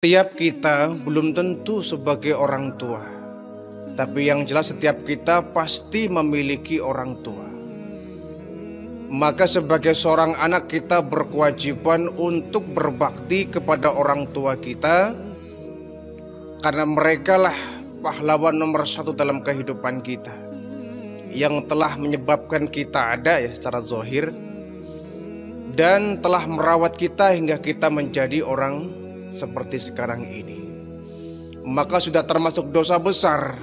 Setiap kita belum tentu sebagai orang tua, tapi yang jelas setiap kita pasti memiliki orang tua. Maka sebagai seorang anak kita berkewajiban untuk berbakti kepada orang tua kita, karena mereka lah pahlawan nomor satu dalam kehidupan kita, yang telah menyebabkan kita ada ya secara zahir, dan telah merawat kita hingga kita menjadi orang seperti sekarang ini. Maka sudah termasuk dosa besar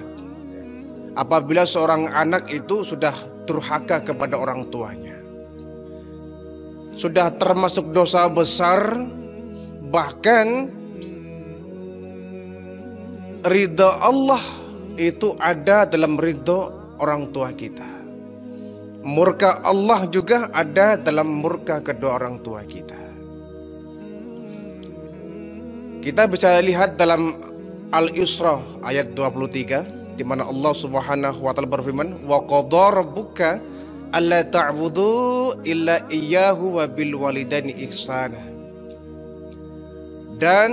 apabila seorang anak itu sudah durhaka kepada orang tuanya. Sudah termasuk dosa besar, bahkan ridha Allah itu ada dalam ridha orang tua kita. Murka Allah juga ada dalam murka kedua orang tua kita. Kita bisa lihat dalam Al-Isra ayat 23, di mana Allah Subhanahu wa taala berfirman, "Wa qadara rabbuka alla ta'budu illa iyyahu wa bil walidaini ihsana." Dan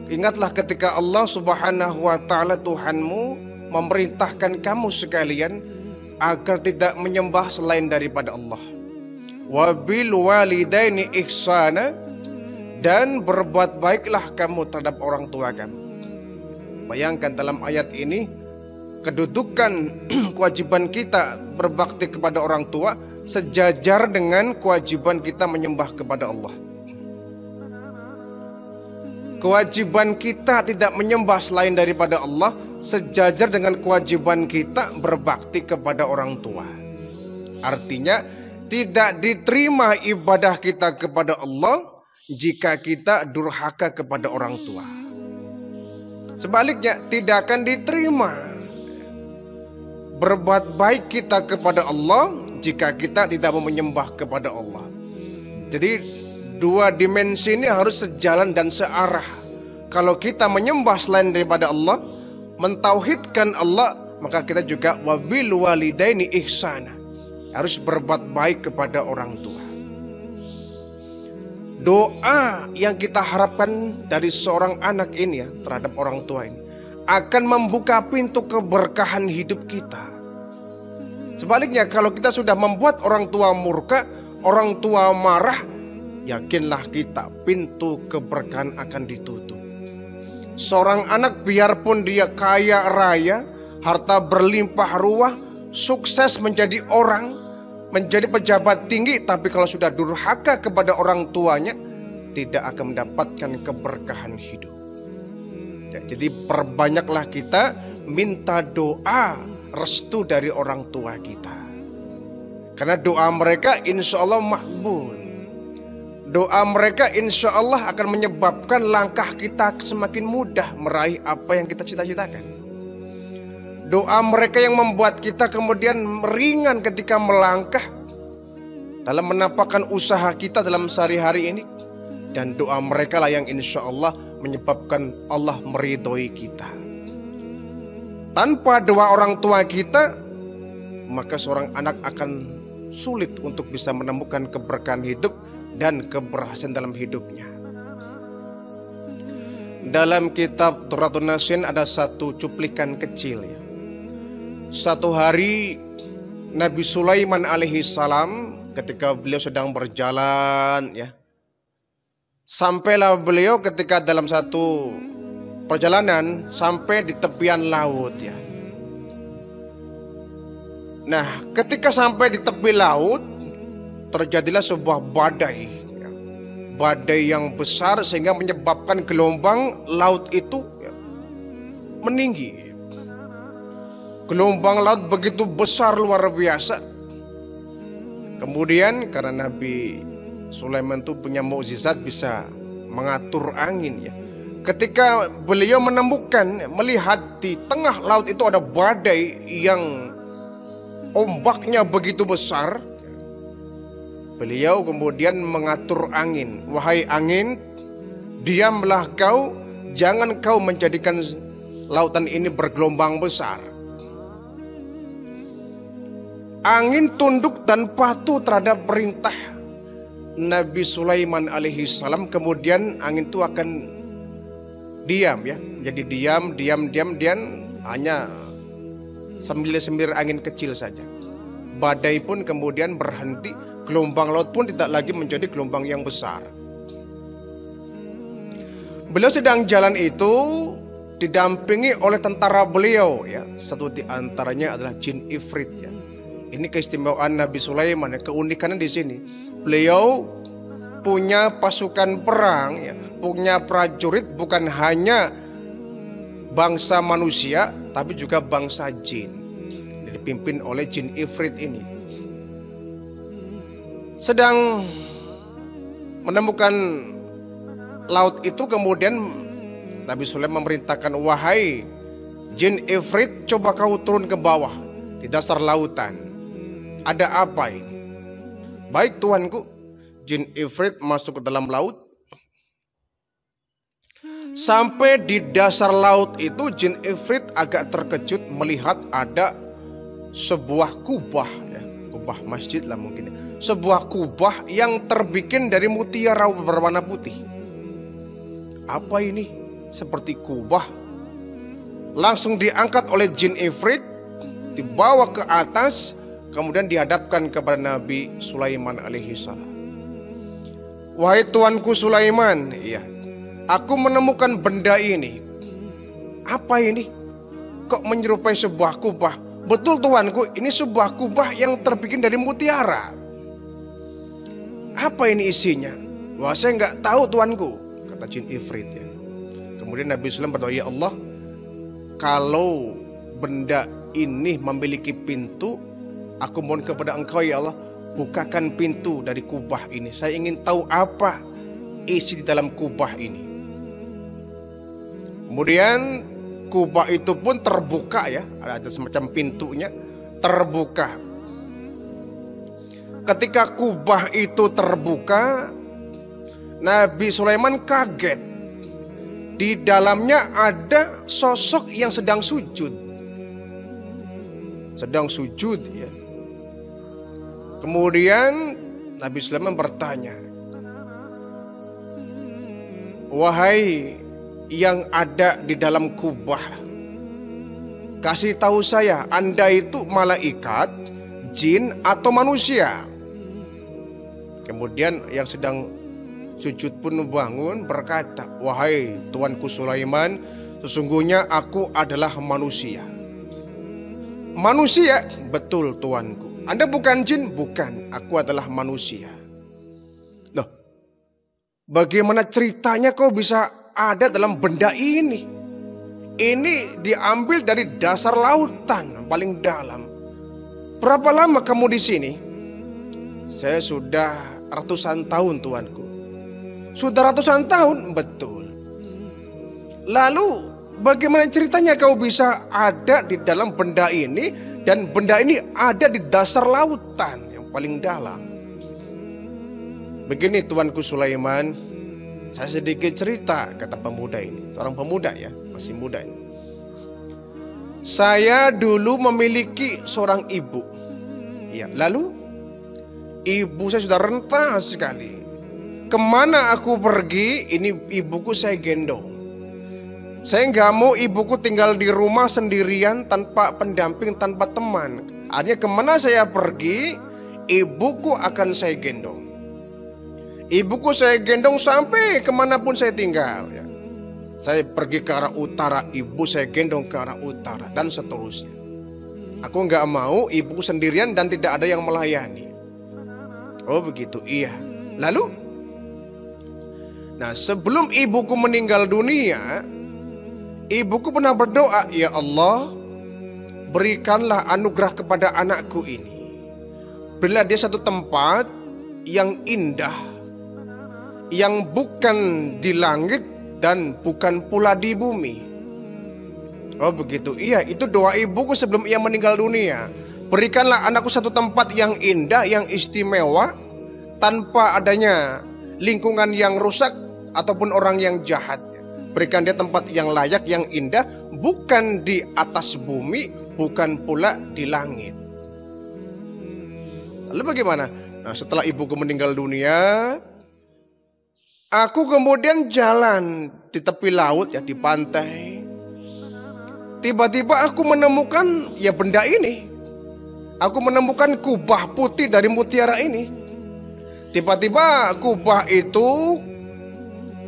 ingatlah ketika Allah Subhanahu wa taala Tuhanmu memerintahkan kamu sekalian agar tidak menyembah selain daripada Allah. Wa bil walidaini ihsana, dan berbuat baiklah kamu terhadap orang tua kamu. Bayangkan dalam ayat ini kedudukan kewajiban kita berbakti kepada orang tua sejajar dengan kewajiban kita menyembah kepada Allah. Kewajiban kita tidak menyembah selain daripada Allah sejajar dengan kewajiban kita berbakti kepada orang tua. Artinya tidak diterima ibadah kita kepada Allah jika kita durhaka kepada orang tua. Sebaliknya tidak akan diterima berbuat baik kita kepada Allah jika kita tidak mau menyembah kepada Allah. Jadi dua dimensi ini harus sejalan dan searah. Kalau kita menyembah selain daripada Allah, mentauhidkan Allah, maka kita juga wabil walidaini ihsana, harus berbuat baik kepada orang tua. Doa yang kita harapkan dari seorang anak ini ya terhadap orang tua ini akan membuka pintu keberkahan hidup kita. Sebaliknya kalau kita sudah membuat orang tua murka, orang tua marah, yakinlah kita pintu keberkahan akan ditutup. Seorang anak biarpun dia kaya raya, harta berlimpah ruah, sukses menjadi orang, menjadi pejabat tinggi, tapi kalau sudah durhaka kepada orang tuanya, tidak akan mendapatkan keberkahan hidup. Ya, jadi perbanyaklah kita minta doa restu dari orang tua kita, karena doa mereka insya Allah makbul. Doa mereka insya Allah akan menyebabkan langkah kita semakin mudah meraih apa yang kita cita-citakan. Doa mereka yang membuat kita kemudian ringan ketika melangkah dalam menampakkan usaha kita dalam sehari-hari ini. Dan doa mereka lah yang insya Allah menyebabkan Allah meridhoi kita. Tanpa doa orang tua kita, maka seorang anak akan sulit untuk bisa menemukan keberkahan hidup dan keberhasilan dalam hidupnya. Dalam kitab Durratun Nasin ada satu cuplikan kecil ya. Satu hari Nabi Sulaiman alaihi salam ketika beliau sedang berjalan ya, sampailah beliau ketika dalam satu perjalanan sampai di tepian laut ya. Nah, ketika sampai di tepi laut terjadilah sebuah badai ya. Badai yang besar sehingga menyebabkan gelombang laut itu ya, meninggi. Gelombang laut begitu besar luar biasa. Kemudian karena Nabi Sulaiman itu punya mukjizat bisa mengatur angin ya. Ketika beliau menemukan, melihat di tengah laut itu ada badai yang ombaknya begitu besar, beliau kemudian mengatur angin. Wahai angin, diamlah kau, jangan kau menjadikan lautan ini bergelombang besar. Angin tunduk dan patuh terhadap perintah Nabi Sulaiman alaihi salam. Kemudian angin itu akan diam ya. Jadi diam, hanya semir-semir angin kecil saja. Badai pun kemudian berhenti. Gelombang laut pun tidak lagi menjadi gelombang yang besar. Beliau sedang jalan itu didampingi oleh tentara beliau ya. Satu di antaranya adalah jin ifrit ya. Ini keistimewaan Nabi Sulaiman ya. Keunikannya di sini. Beliau punya pasukan perang ya, punya prajurit bukan hanya bangsa manusia tapi juga bangsa jin. Dipimpin oleh jin ifrit ini. Sedang menemukan laut itu, kemudian Nabi Sulaiman memerintahkan, wahai jin ifrit, coba kau turun ke bawah di dasar lautan. Ada apa ini? Baik tuanku. Jin ifrit masuk ke dalam laut. Sampai di dasar laut itu jin ifrit agak terkejut melihat ada sebuah kubah ya, kubah masjid lah mungkin. Sebuah kubah yang terbikin dari mutiara berwarna putih. Apa ini? Seperti kubah. Langsung diangkat oleh jin ifrit, dibawa ke atas, kemudian dihadapkan kepada Nabi Sulaiman alaihi salam. Wahai tuanku Sulaiman, iya, aku menemukan benda ini. Apa ini? Kok menyerupai sebuah kubah? Betul tuanku, ini sebuah kubah yang terbikin dari mutiara. Apa ini isinya? Wah, saya nggak tahu tuanku, kata jin ifrit ya. Kemudian Nabi Sulaiman berdoa, ya Allah, kalau benda ini memiliki pintu, aku mohon kepada engkau ya Allah, bukakan pintu dari kubah ini. Saya ingin tahu apa isi di dalam kubah ini. Kemudian kubah itu pun terbuka ya, ada semacam pintunya terbuka. Ketika kubah itu terbuka, Nabi Sulaiman kaget. Di dalamnya ada sosok yang sedang sujud. Sedang sujud ya. Kemudian Nabi Sulaiman bertanya, wahai yang ada di dalam kubah, kasih tahu saya, Anda itu malaikat, jin atau manusia? Kemudian yang sedang sujud pun bangun berkata, wahai tuanku Sulaiman, sesungguhnya aku adalah manusia. Manusia? Betul tuanku. Anda bukan jin? Bukan, aku adalah manusia. Loh, bagaimana ceritanya kau bisa ada dalam benda ini? Ini diambil dari dasar lautan paling dalam. Berapa lama kamu di sini? Saya sudah ratusan tahun tuanku. Sudah ratusan tahun? Betul. Lalu bagaimana ceritanya kau bisa ada di dalam benda ini? Dan benda ini ada di dasar lautan yang paling dalam. Begini tuanku Sulaiman, saya sedikit cerita, kata pemuda ini. Seorang pemuda ya, masih muda ini. Saya dulu memiliki seorang ibu. Ya, lalu ibu saya sudah renta sekali. Kemana aku pergi, ini ibuku saya gendong. Saya nggak mau ibuku tinggal di rumah sendirian tanpa pendamping, tanpa teman. Artinya kemana saya pergi, ibuku akan saya gendong. Ibuku saya gendong sampai kemanapun saya tinggal. Ya. Saya pergi ke arah utara, ibu saya gendong ke arah utara, dan seterusnya. Aku nggak mau ibuku sendirian dan tidak ada yang melayani. Oh begitu, iya. Lalu, nah sebelum ibuku meninggal dunia, ibuku pernah berdoa, ya Allah, berikanlah anugerah kepada anakku ini. Berilah dia satu tempat yang indah, yang bukan di langit dan bukan pula di bumi. Oh begitu, iya, itu doa ibuku sebelum ia meninggal dunia. Berikanlah anakku satu tempat yang indah, yang istimewa, tanpa adanya lingkungan yang rusak ataupun orang yang jahat. Berikan dia tempat yang layak, yang indah, bukan di atas bumi, bukan pula di langit. Lalu bagaimana? Nah, setelah ibuku meninggal dunia, aku kemudian jalan di tepi laut ya, di pantai. Tiba-tiba aku menemukan ya benda ini. Aku menemukan kubah putih dari mutiara ini. Tiba-tiba kubah itu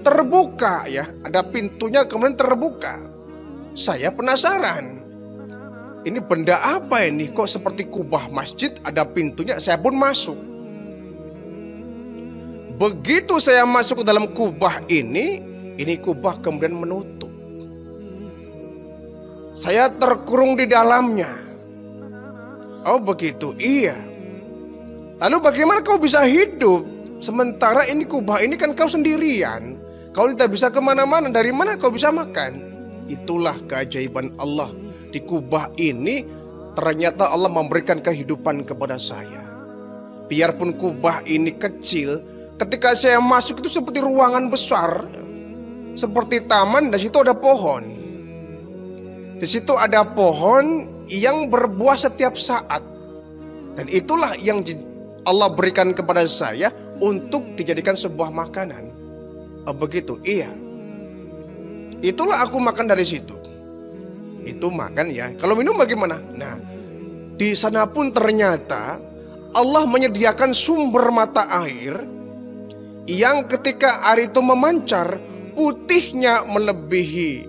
terbuka ya, ada pintunya kemudian terbuka. Saya penasaran. Ini benda apa ini? Kok seperti kubah masjid, ada pintunya, saya pun masuk. Begitu saya masuk ke dalam kubah ini kubah kemudian menutup. Saya terkurung di dalamnya. Oh begitu, iya. Lalu bagaimana kau bisa hidup? Sementara ini kubah ini kan kau sendirian. Kau tidak bisa kemana-mana, dari mana kau bisa makan? Itulah keajaiban Allah. Di kubah ini ternyata Allah memberikan kehidupan kepada saya. Biarpun kubah ini kecil, ketika saya masuk itu seperti ruangan besar, seperti taman, dan situ ada pohon. Di situ ada pohon yang berbuah setiap saat. Dan itulah yang Allah berikan kepada saya untuk dijadikan sebuah makanan. Oh, begitu, iya. Itulah aku makan dari situ. Itu makan ya. Kalau minum bagaimana? Nah, di sana pun ternyata Allah menyediakan sumber mata air yang ketika air itu memancar, putihnya melebihi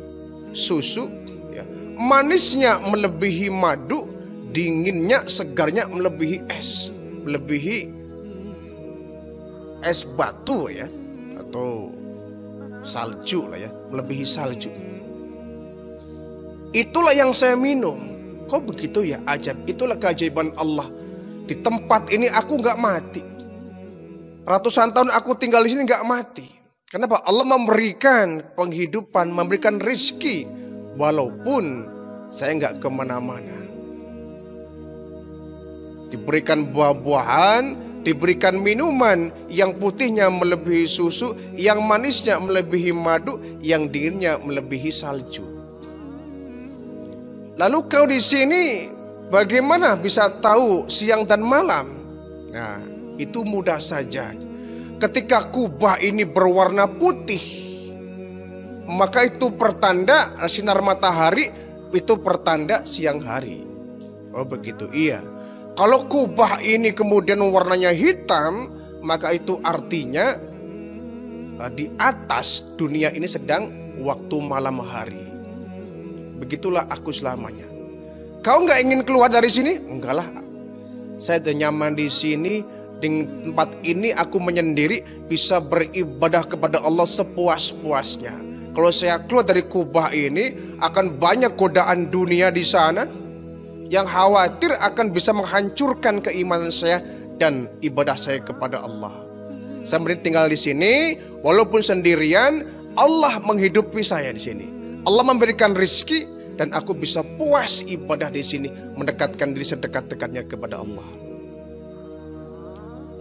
susu, ya, manisnya melebihi madu, dinginnya, segarnya melebihi es, melebihi es batu ya, atau salju lah ya, melebihi salju. Itulah yang saya minum. Kok begitu ya, ajab. Itulah keajaiban Allah. Di tempat ini aku gak mati. Ratusan tahun aku tinggal di sini gak mati. Kenapa? Allah memberikan penghidupan, memberikan rizki, walaupun saya gak kemana-mana. Diberikan buah-buahan, diberikan minuman yang putihnya melebihi susu, yang manisnya melebihi madu, yang dinginnya melebihi salju. Lalu kau di sini bagaimana bisa tahu siang dan malam? Nah, itu mudah saja. Ketika kubah ini berwarna putih, maka itu pertanda sinar matahari, itu pertanda siang hari. Oh begitu, iya. Kalau kubah ini kemudian warnanya hitam, maka itu artinya di atas dunia ini sedang waktu malam hari. Begitulah aku selamanya. Kau nggak ingin keluar dari sini? Enggak lah. Saya udah nyaman di sini. Di tempat ini aku menyendiri, bisa beribadah kepada Allah sepuas-puasnya. Kalau saya keluar dari kubah ini, akan banyak godaan dunia di sana yang khawatir akan bisa menghancurkan keimanan saya dan ibadah saya kepada Allah. Saya tinggal di sini, walaupun sendirian, Allah menghidupi saya di sini. Allah memberikan rizki dan aku bisa puas ibadah di sini, mendekatkan diri sedekat-dekatnya kepada Allah.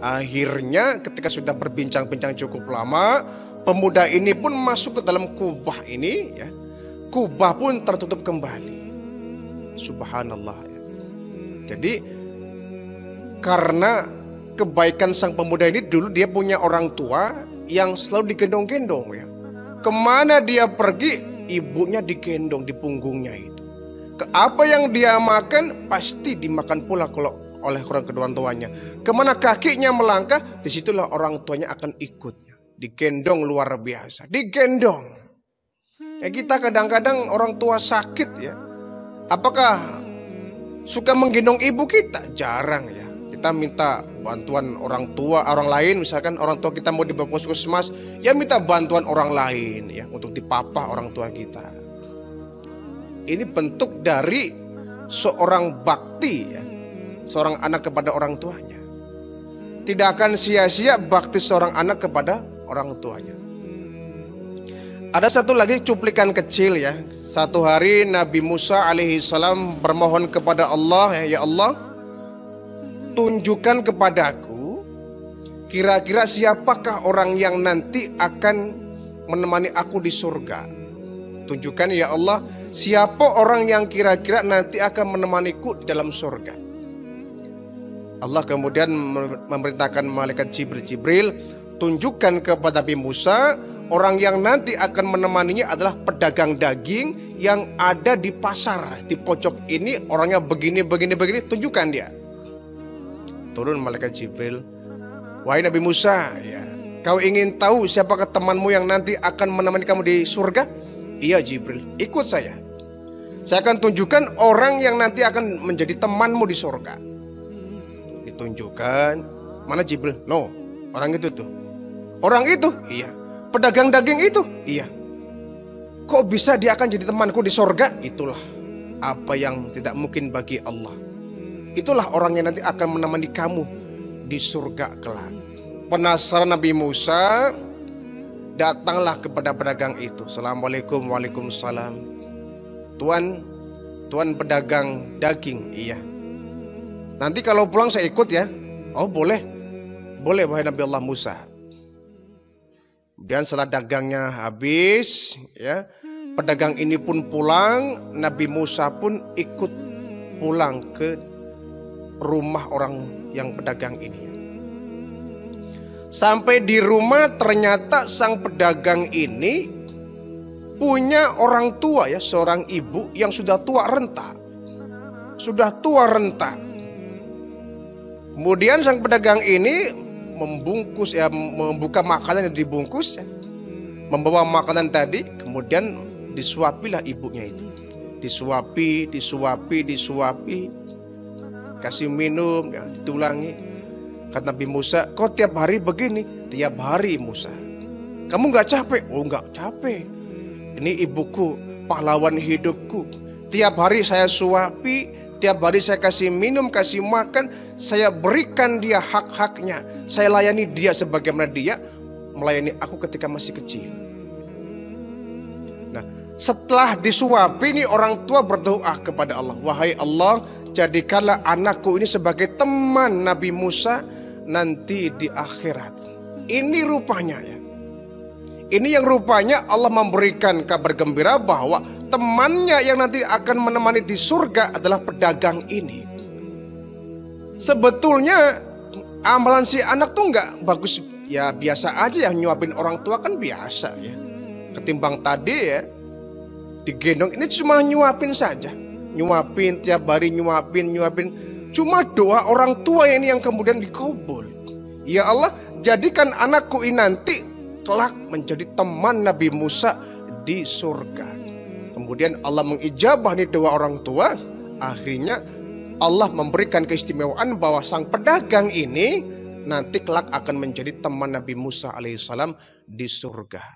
Akhirnya ketika sudah berbincang-bincang cukup lama, pemuda ini pun masuk ke dalam kubah ini, ya. Kubah pun tertutup kembali. Subhanallah. Ya. Jadi karena kebaikan sang pemuda ini, dulu dia punya orang tua yang selalu digendong-gendong, ya. Kemana dia pergi, ibunya digendong di punggungnya itu. Apa yang dia makan pasti dimakan pula kalau oleh orang kedua tuanya. Kemana kakinya melangkah, disitulah orang tuanya akan ikutnya. Digendong luar biasa, digendong. Ya, kita kadang-kadang orang tua sakit ya. Apakah suka menggendong ibu kita? Jarang ya. Kita minta bantuan orang tua, orang lain, misalkan orang tua kita mau dibawa puskesmas, ya minta bantuan orang lain ya untuk dipapah orang tua kita. Ini bentuk dari seorang bakti ya, seorang anak kepada orang tuanya. Tidak akan sia-sia bakti seorang anak kepada orang tuanya. Ada satu lagi cuplikan kecil ya. Satu hari Nabi Musa alaihissalam bermohon kepada Allah, ya Allah, tunjukkan kepadaku kira-kira siapakah orang yang nanti akan menemani aku di surga. Tunjukkan ya Allah, siapa orang yang kira-kira nanti akan menemaniku di dalam surga. Allah kemudian memerintahkan malaikat Jibril, tunjukkan kepada Nabi Musa orang yang nanti akan menemaninya adalah pedagang daging yang ada di pasar di pojok ini, orangnya begini, tunjukkan dia. Turun malaikat Jibril, wahai Nabi Musa, ya, kau ingin tahu siapakah temanmu yang nanti akan menemani kamu di surga? Iya Jibril, ikut saya. Saya akan tunjukkan orang yang nanti akan menjadi temanmu di surga. Ditunjukkan, mana Jibril? No, orang itu tuh. Orang itu? Iya. Pedagang daging itu? Iya. Kok bisa dia akan jadi temanku di surga? Itulah apa yang tidak mungkin bagi Allah. Itulah orang yang nanti akan menemani kamu di surga kelak. Penasaran Nabi Musa, datanglah kepada pedagang itu. Assalamualaikum, waalaikumsalam. Tuan pedagang daging, iya. Nanti kalau pulang saya ikut ya. Oh boleh, wahai Nabi Allah Musa. Kemudian setelah dagangnya habis, ya, pedagang ini pun pulang. Nabi Musa pun ikut pulang ke rumah orang yang pedagang ini. Sampai di rumah ternyata sang pedagang ini punya orang tua, ya, seorang ibu yang sudah tua renta. Kemudian sang pedagang ini membungkus, ya, membuka makanan yang dibungkus, ya, membawa makanan tadi, kemudian disuapilah ibunya itu. Disuapi, kasih minum, ya, ditulangi. Kata Nabi Musa, kok tiap hari begini? Tiap hari Musa. Kamu gak capek? Oh gak capek. Ini ibuku, pahlawan hidupku. Tiap hari saya suapi, tiap hari saya kasih minum, kasih makan, saya berikan dia hak-haknya. Saya layani dia sebagaimana dia melayani aku ketika masih kecil. Nah, setelah disuapi ini orang tua berdoa kepada Allah. Wahai Allah, jadikanlah anakku ini sebagai teman Nabi Musa nanti di akhirat. Ini rupanya, ya. Ini yang rupanya Allah memberikan kabar gembira bahwa temannya yang nanti akan menemani di surga adalah pedagang ini. Sebetulnya amalan si anak tuh nggak bagus, ya biasa aja, ya, nyuapin orang tua kan biasa, ya. Ketimbang tadi, ya, digendong, ini cuma nyuapin saja. Nyuapin tiap hari, nyuapin. Cuma doa orang tua ini yang kemudian dikabul. Ya Allah, jadikan anakku ini nanti kelak menjadi teman Nabi Musa di surga. Kemudian Allah mengijabah nih doa orang tua. Akhirnya Allah memberikan keistimewaan bahwa sang pedagang ini nanti kelak akan menjadi teman Nabi Musa alaihissalam di surga.